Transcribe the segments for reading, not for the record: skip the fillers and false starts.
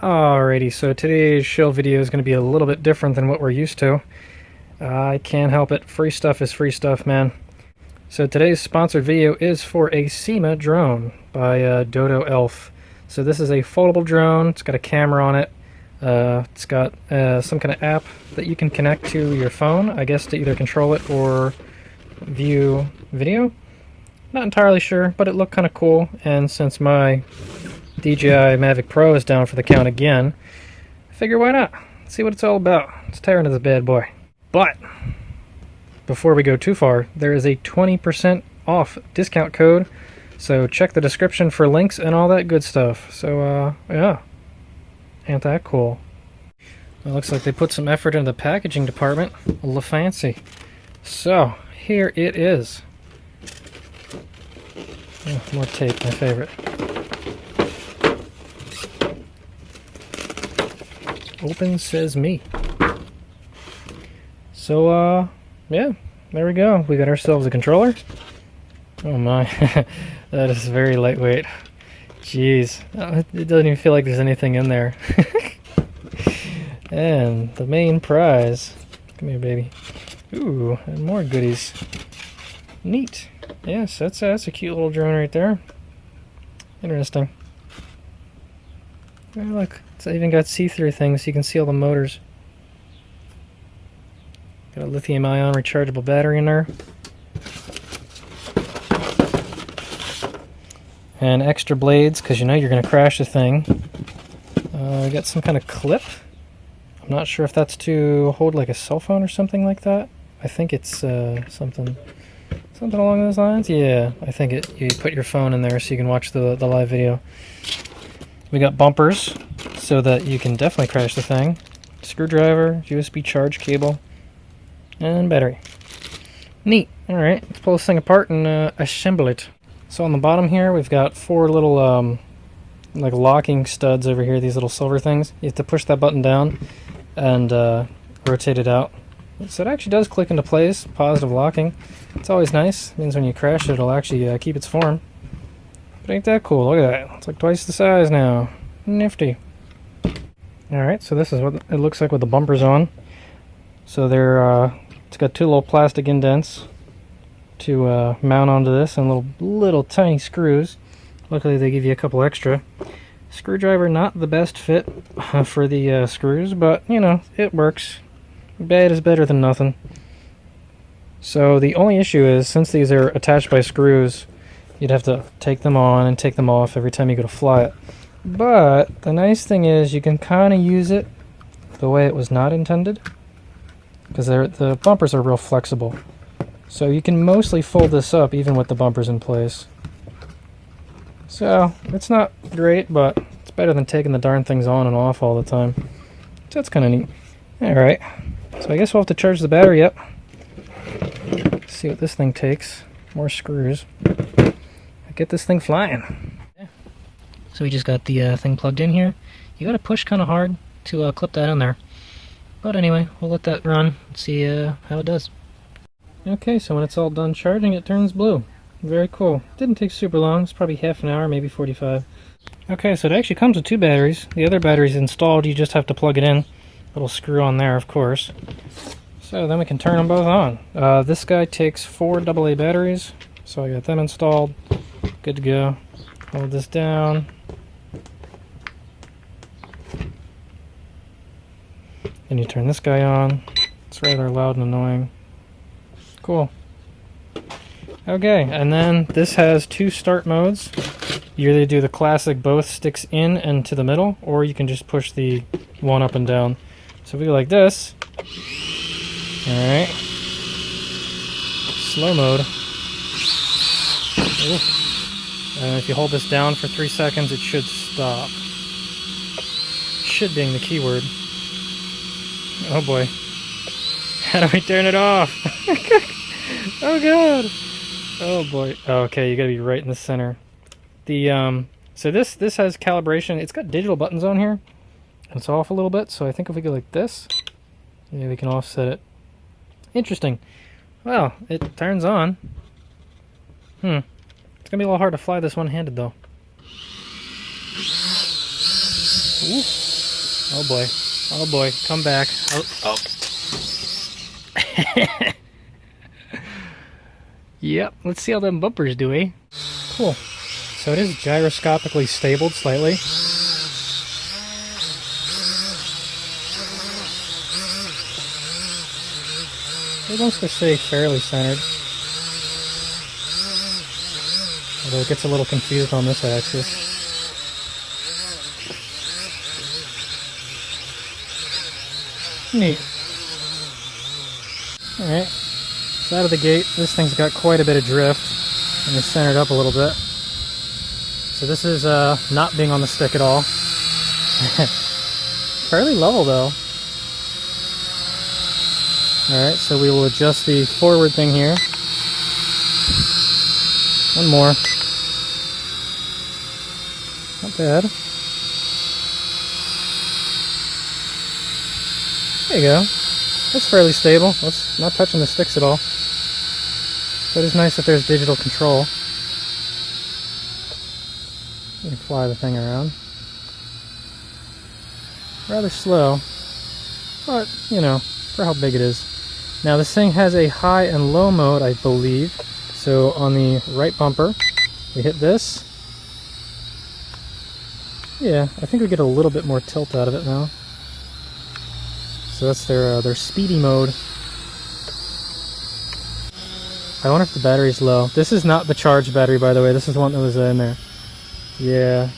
Alrighty, so today's shill video is going to be a little bit different than what we're used to. I can't help it. Free stuff is free stuff, man. So today's sponsored video is for a Syma drone by Dodo Elf. So this is a foldable drone. It's got a camera on it. It's got some kind of app that you can connect to your phone, I guess, to either control it or view video. Not entirely sure, but it looked kind of cool. And since my DJI Mavic Pro is down for the count again, I figure why not? See what it's all about. Let's tear into this bad boy. But before we go too far, there is a 20% off discount code, so check the description for links and all that good stuff. So yeah, ain't that cool? It looks like they put some effort into the packaging department. A little fancy. So here it is. Oh, more tape, my favorite. Open says me. So yeah, there we go. We got ourselves a controller. Oh my, that is very lightweight. Jeez, it doesn't even feel like there's anything in there. And the main prize. Come here, baby. Ooh, and more goodies. Neat. Yes, that's a cute little drone right there. Interesting. Oh, look, it's even got see-through things so you can see all the motors. Got a lithium-ion rechargeable battery in there. And extra blades, because you know you're going to crash the thing. We got some kind of clip. I'm not sure if that's to hold like a cell phone or something like that. I think it's something along those lines. Yeah, I think you put your phone in there so you can watch the live video. We got bumpers so that you can definitely crash the thing. Screwdriver, USB charge cable, and battery. Neat. Alright, let's pull this thing apart and assemble it. So on the bottom here we've got four little like locking studs over here, these little silver things. You have to push that button down and rotate it out. So it actually does click into place, positive locking. It's always nice. It means when you crash it, it'll actually keep its form. But ain't that cool? Look at that. It's like twice the size now. Nifty. Alright, so this is what it looks like with the bumpers on. So they're it's got two little plastic indents to mount onto this, and little tiny screws. Luckily they give you a couple extra. Screwdriver not the best fit for the screws, but you know, it works. Bad is better than nothing. So the only issue is, since these are attached by screws, you'd have to take them on and take them off every time you go to fly it. But the nice thing is you can kind of use it the way it was not intended, because the bumpers are real flexible. So you can mostly fold this up even with the bumpers in place. So it's not great, but it's better than taking the darn things on and off all the time. So that's kind of neat. Alright, so I guess we'll have to charge the battery up. See what this thing takes. More screws. Get this thing flying. So we just got the thing plugged in here. You gotta push kind of hard to clip that in there. But anyway, we'll let that run and see how it does. Okay, so when it's all done charging, it turns blue. Very cool. Didn't take super long. It's probably half an hour, maybe 45. Okay, so it actually comes with two batteries. The other battery's installed. You just have to plug it in. Little screw on there, of course. So then we can turn them both on. This guy takes 4 AA batteries, so I got them installed. Good to go. Hold this down. Then you turn this guy on. It's rather loud and annoying. Cool. Okay, and then this has 2 start modes. You either do the classic both sticks in and to the middle, or you can just push the one up and down. So if we go like this, alright, slow mode. Ooh. And if you hold this down for 3 seconds, it should stop. Should being the keyword. Oh boy. How do we turn it off? Oh god. Oh boy. Oh, okay, you gotta be right in the center. The so this has calibration. It's got digital buttons on here. And it's off a little bit, so I think if we go like this, maybe we can offset it. Interesting. Well, it turns on. It's gonna be a little hard to fly this one-handed though. Ooh. Oh boy. Oh boy. Come back. Oh. Oh. Yep. Let's see how them bumpers do, eh? Cool. So it is gyroscopically stabled slightly. It wants to stay fairly centered. Although it gets a little confused on this axis. Neat. Alright. So out of the gate, this thing's got quite a bit of drift. And it's centered up a little bit. So this is not being on the stick at all. Fairly level though. Alright, so we will adjust the forward thing here. One more. Not bad. There you go. That's fairly stable. It's not touching the sticks at all. But it's nice that there's digital control. You can fly the thing around. Rather slow, but you know, for how big it is. Now this thing has a high and low mode, I believe. So on the right bumper, we hit this. Yeah, I think we get a little bit more tilt out of it now. So that's their speedy mode. I wonder if the battery's low. This is not the charged battery, by the way. This is one that was in there. Yeah.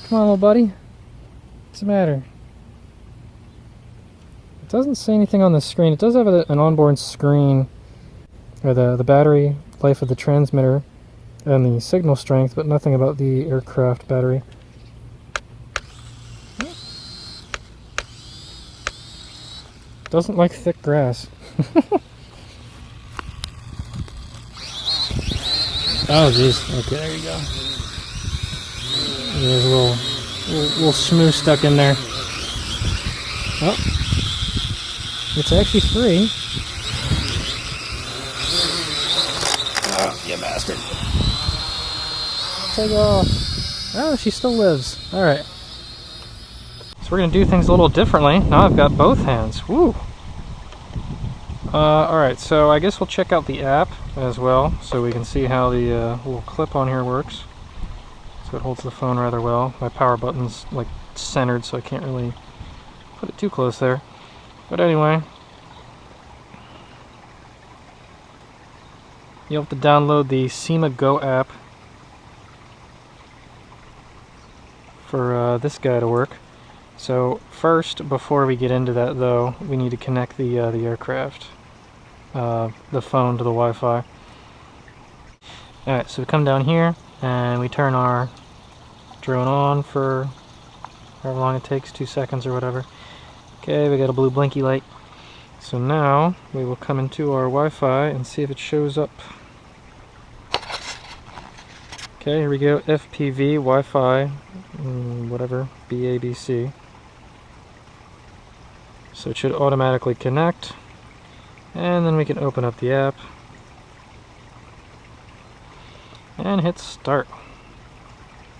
Come on, little buddy. What's the matter? It doesn't say anything on the screen. It does have an onboard screen, or the battery life of the transmitter and the signal strength, but nothing about the aircraft battery. Doesn't like thick grass. Oh jeez. Okay, there you go. There's a little shmoo stuck in there. Oh, it's actually free. Oh, you bastard! Take off. Oh, she still lives. All right. So we're gonna do things a little differently. Now I've got both hands. Woo! Alright, so I guess we'll check out the app as well, so we can see how the little clip on here works. So it holds the phone rather well. My power button's like centered, so I can't really put it too close there. But anyway, you'll have to download the Syma Go app for this guy to work. So first, before we get into that though, we need to connect the aircraft, the phone to the Wi-Fi. Alright, so we come down here and we turn our drone on for however long it takes, 2 seconds or whatever. Okay, we got a blue blinky light. So now we will come into our Wi-Fi and see if it shows up. Okay, here we go, FPV Wi-Fi, whatever, BABC. So it should automatically connect, and then we can open up the app and hit start.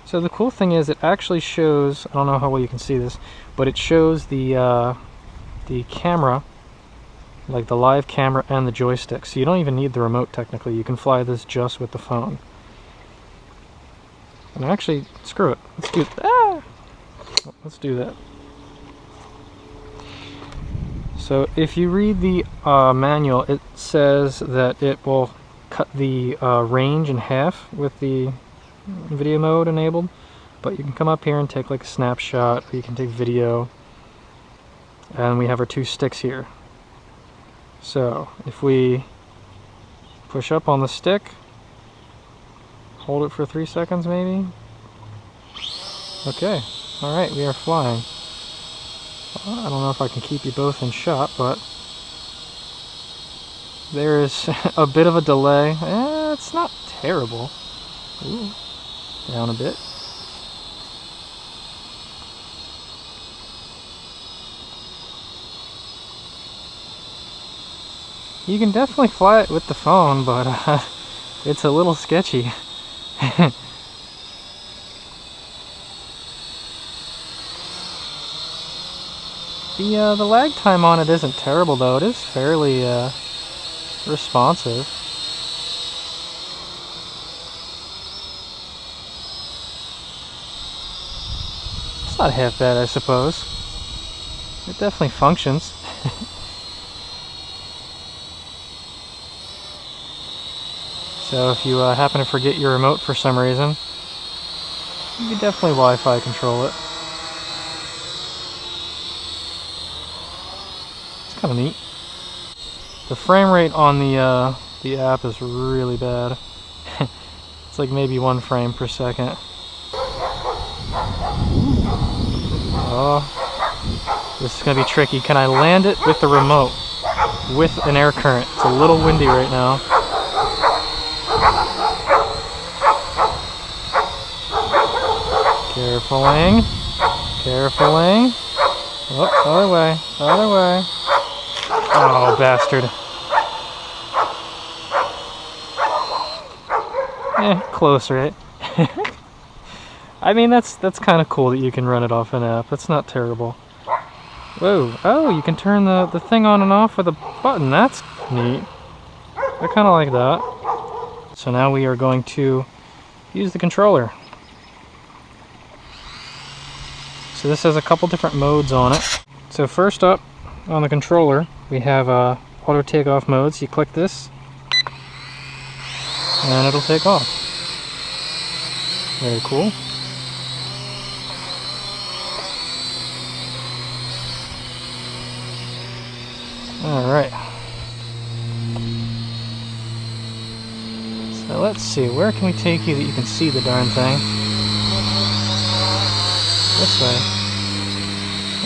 So the cool thing is it actually shows, I don't know how well you can see this, but it shows the camera, like the live camera and the joystick. So you don't even need the remote technically, you can fly this just with the phone. And actually, screw it, let's do that. Let's do that. So if you read the manual, it says that it will cut the range in half with the video mode enabled, but you can come up here and take like a snapshot, or you can take video, and we have our 2 sticks here. So if we push up on the stick, hold it for 3 seconds maybe. Okay, alright, we are flying. I don't know if I can keep you both in shot, but there is a bit of a delay. It's not terrible. Ooh, down a bit. You can definitely fly it with the phone, but it's a little sketchy. The lag time on it isn't terrible though. It is fairly responsive. It's not half bad, I suppose. It definitely functions. So if you happen to forget your remote for some reason, you can definitely Wi-Fi control it. It's kind of neat. The frame rate on the app is really bad. It's like maybe 1 frame per second. Oh, this is gonna be tricky. Can I land it with the remote with an air current? It's a little windy right now. Carefuling. Carefuling. Oh, other way. Other way. Oh, bastard. Close, right? I mean, that's kind of cool that you can run it off an app. That's not terrible. Whoa. Oh, you can turn the thing on and off with a button. That's neat. I kind of like that. So now we are going to use the controller. So this has a couple different modes on it. So first up on the controller, we have auto takeoff modes. You click this, and it'll take off. Very cool. Alright. So let's see, where can we take you that you can see the darn thing? This way.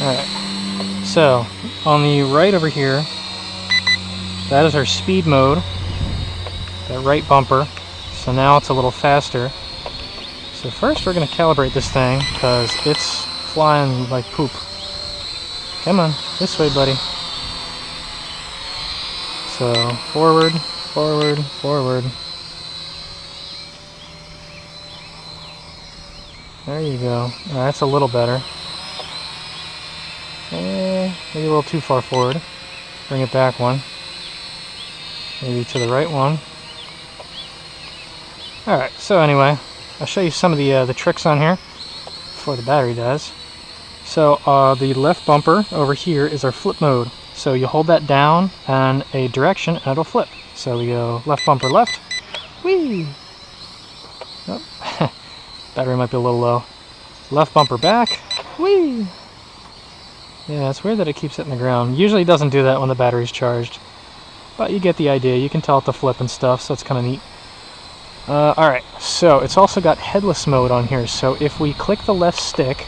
Alright. So, on the right over here, that is our speed mode. That right bumper. So now it's a little faster. So first we're going to calibrate this thing, because it's flying like poop. Come on, this way, buddy. So, forward, forward, forward. There you go. That's a little better. Maybe a little too far forward. Bring it back one. Maybe to the right one. Alright, so anyway, I'll show you some of the tricks on here before the battery dies. So the left bumper over here is our flip mode. So you hold that down and a direction and it'll flip. So we go left bumper left. Whee! Oh. Battery might be a little low. Left bumper back. Whee! Yeah, it's weird that it keeps hitting the ground. Usually it doesn't do that when the battery's charged. But you get the idea. You can tell it to flip and stuff, so it's kind of neat. Alright, so it's also got headless mode on here. So if we click the left stick...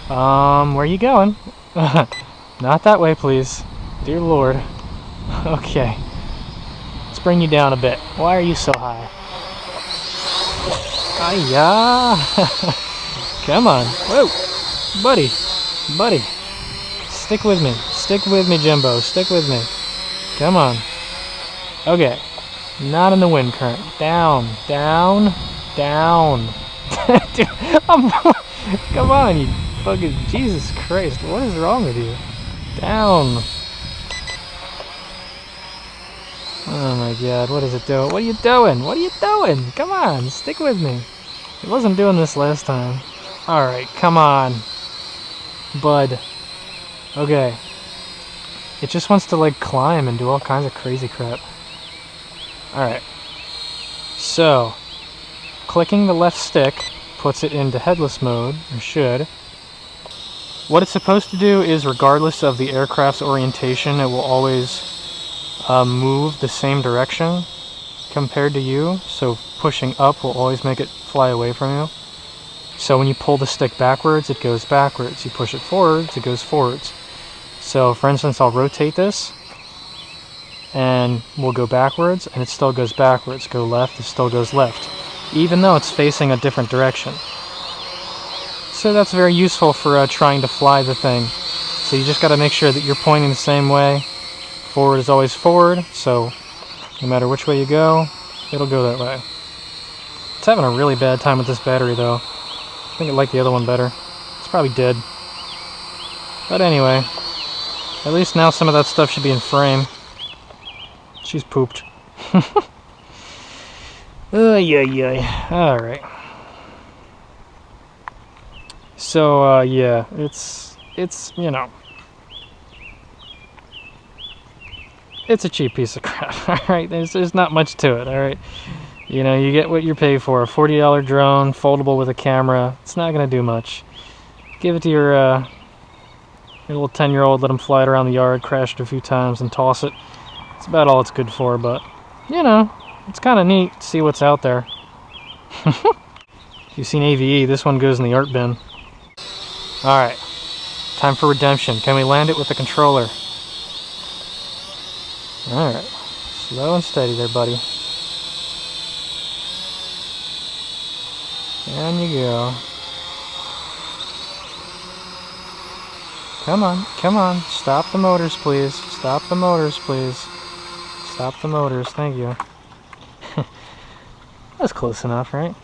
where are you going? Not that way, please. Dear Lord. Okay. Let's bring you down a bit. Why are you so high? Hiya! Come on. Whoa! Buddy. Buddy. Stick with me. Stick with me, Jimbo. Stick with me. Come on. Okay. Not in the wind current. Down. Down. Down. Dude, come on, you fucking... Jesus Christ. What is wrong with you? Down. Oh my god, what is it doing? What are you doing? What are you doing? Come on, stick with me. It wasn't doing this last time. Alright, come on. Bud. Okay. It just wants to like climb and do all kinds of crazy crap. Alright. So, clicking the left stick puts it into headless mode, or should. What it's supposed to do is, regardless of the aircraft's orientation, it will always move the same direction compared to you. So pushing up will always make it fly away from you. So when you pull the stick backwards, it goes backwards. You push it forwards, it goes forwards. So for instance, I'll rotate this and we'll go backwards and it still goes backwards. Go left, it still goes left, even though it's facing a different direction. So that's very useful for trying to fly the thing. So you just got to make sure that you're pointing the same way. Forward is always forward, so no matter which way you go, it'll go that way. It's having a really bad time with this battery though. I think I like the other one better. It's probably dead. But anyway, at least now some of that stuff should be in frame. She's pooped. Alright. So, yeah, it's, you know, it's a cheap piece of crap, alright? There's not much to it, alright? You know, you get what you pay for. A $40 drone, foldable with a camera. It's not going to do much. Give it to your little 10-year-old, let him fly it around the yard, crash it a few times, and toss it. It's about all it's good for, but, you know, it's kind of neat to see what's out there. If you've seen AVE, this one goes in the art bin. Alright, time for redemption. Can we land it with the controller? Alright, slow and steady there, buddy. Down you go. Come on, come on. Stop the motors, please. Stop the motors, please. Stop the motors, thank you. That's close enough, right?